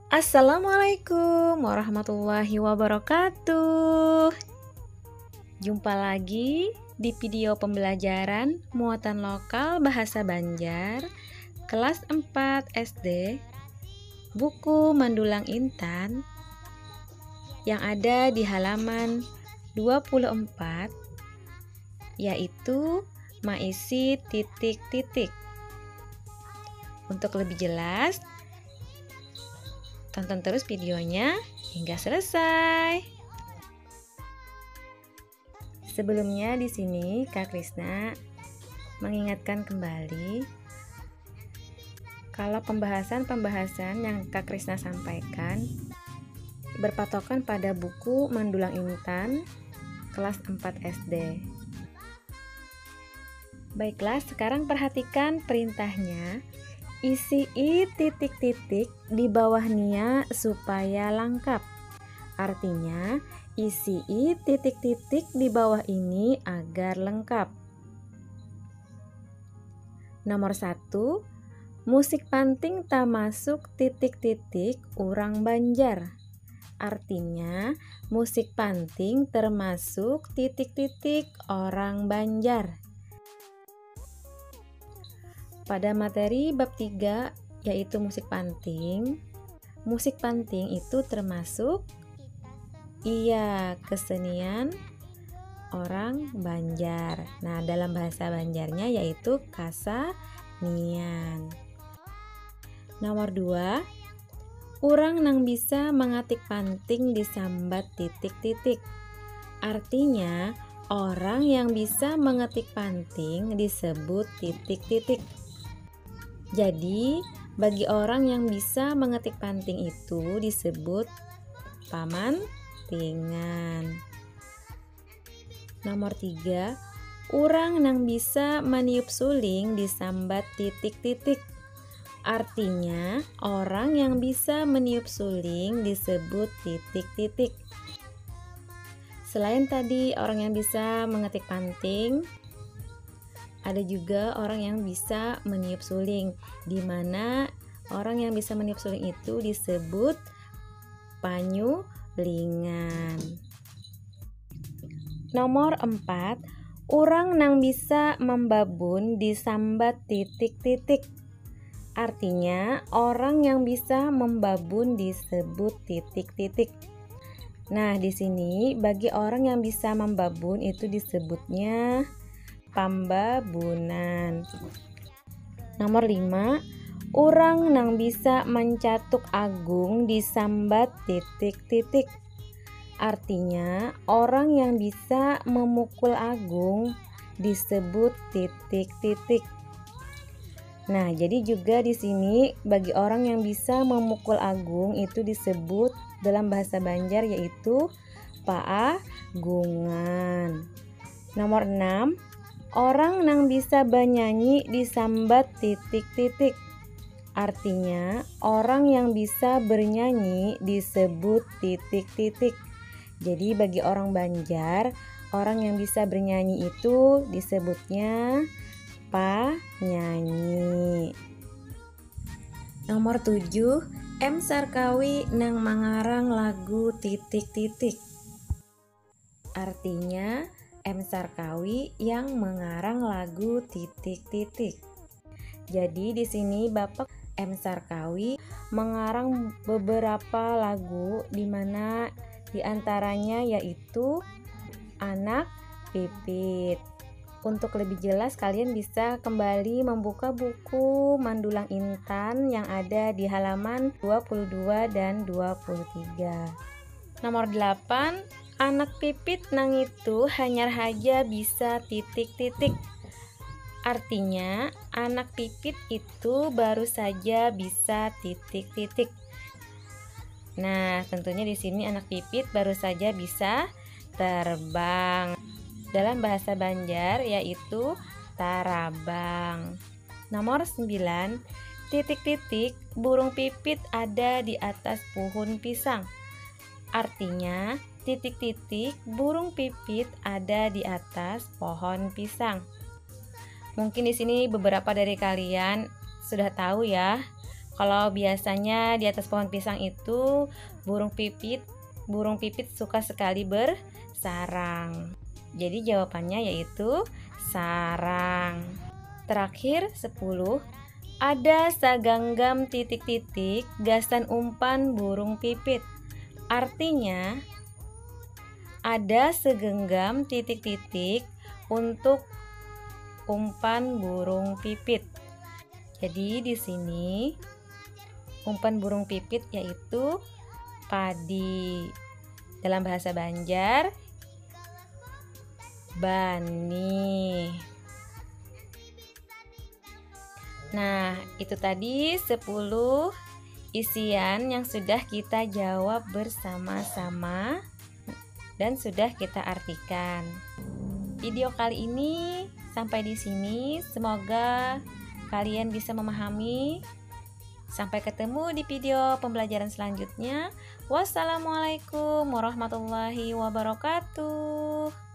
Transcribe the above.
Assalamualaikum warahmatullahi wabarakatuh. Jumpa lagi di video pembelajaran muatan lokal bahasa Banjar kelas 4 SD, buku Mandulang Intan yang ada di halaman 24, yaitu maisi titik-titik. Untuk lebih jelas, tonton terus videonya hingga selesai. Sebelumnya di sini Kak Krisna mengingatkan kembali kalau pembahasan yang Kak Krisna sampaikan berpatokan pada buku Mandulang Intan kelas 4 SD. Baiklah, sekarang perhatikan perintahnya. Isi titik-titik di bawahnya supaya lengkap. Artinya, isi titik-titik di bawah ini agar lengkap. Nomor 1, musik panting tak masuk titik-titik urang Banjar. Artinya, musik panting termasuk titik-titik orang Banjar. Pada materi bab 3 yaitu musik panting itu termasuk kesenian orang Banjar. Nah, dalam bahasa Banjarnya yaitu kasanian. Nomor 2, urang nang bisa mengatik panting disambat titik-titik. Artinya, orang yang bisa mengetik panting disebut titik-titik. Jadi, bagi orang yang bisa mengetik panting itu disebut pamantingan. Nomor 3, urang nang bisa meniup suling disambat titik-titik. Artinya, orang yang bisa meniup suling disebut titik-titik. Selain tadi orang yang bisa mengetik panting, ada juga orang yang bisa meniup suling, di mana orang yang bisa meniup suling itu disebut panyulingan. Nomor 4, urang nang bisa membabun disambat titik-titik. Artinya, orang yang bisa membabun disebut titik-titik. Nah, di sini bagi orang yang bisa membabun itu disebutnya pambabunan. Nomor 5, urang nang bisa mencatuk agung disambat titik-titik. Artinya, orang yang bisa memukul agung disebut titik-titik. Nah, jadi juga di sini bagi orang yang bisa memukul agung itu disebut dalam bahasa Banjar yaitu paagungan. Nomor 6, orang nang bisa bernyanyi disambat titik-titik. Artinya, orang yang bisa bernyanyi disebut titik-titik. Jadi bagi orang Banjar, orang yang bisa bernyanyi itu disebutnya panyanyi. Nomor 7, M Sarkawi nang mangarang lagu titik-titik. Artinya, M Sarkawi yang mengarang lagu titik-titik. Jadi di sini Bapak M Sarkawi mengarang beberapa lagu di mana diantaranya yaitu Anak Pipit. Untuk lebih jelas kalian bisa kembali membuka buku Mandulang Intan yang ada di halaman 22 dan 23. Nomor 8, anak pipit nang itu hanyar haja bisa titik-titik. Artinya, anak pipit itu baru saja bisa titik-titik. Nah, tentunya di sini anak pipit baru saja bisa terbang. Dalam bahasa Banjar yaitu tarabang. Nomor 9, titik-titik burung pipit ada di atas pohon pisang. Artinya, titik-titik burung pipit ada di atas pohon pisang. Mungkin di sini beberapa dari kalian sudah tahu ya Kalau biasanya di atas pohon pisang itu burung pipit suka sekali bersarang. Jadi jawabannya yaitu sarang. Terakhir 10. Ada saganggam titik-titik gasan umpan burung pipit. Artinya ada segenggam titik-titik untuk umpan burung pipit. Jadi di sini umpan burung pipit yaitu padi. Dalam bahasa Banjar, bani. Nah, itu tadi 10 isian yang sudah kita jawab bersama-sama dan sudah kita artikan. Video kali ini sampai di sini. Semoga kalian bisa memahami. Sampai ketemu di video pembelajaran selanjutnya. Wassalamualaikum warahmatullahi wabarakatuh.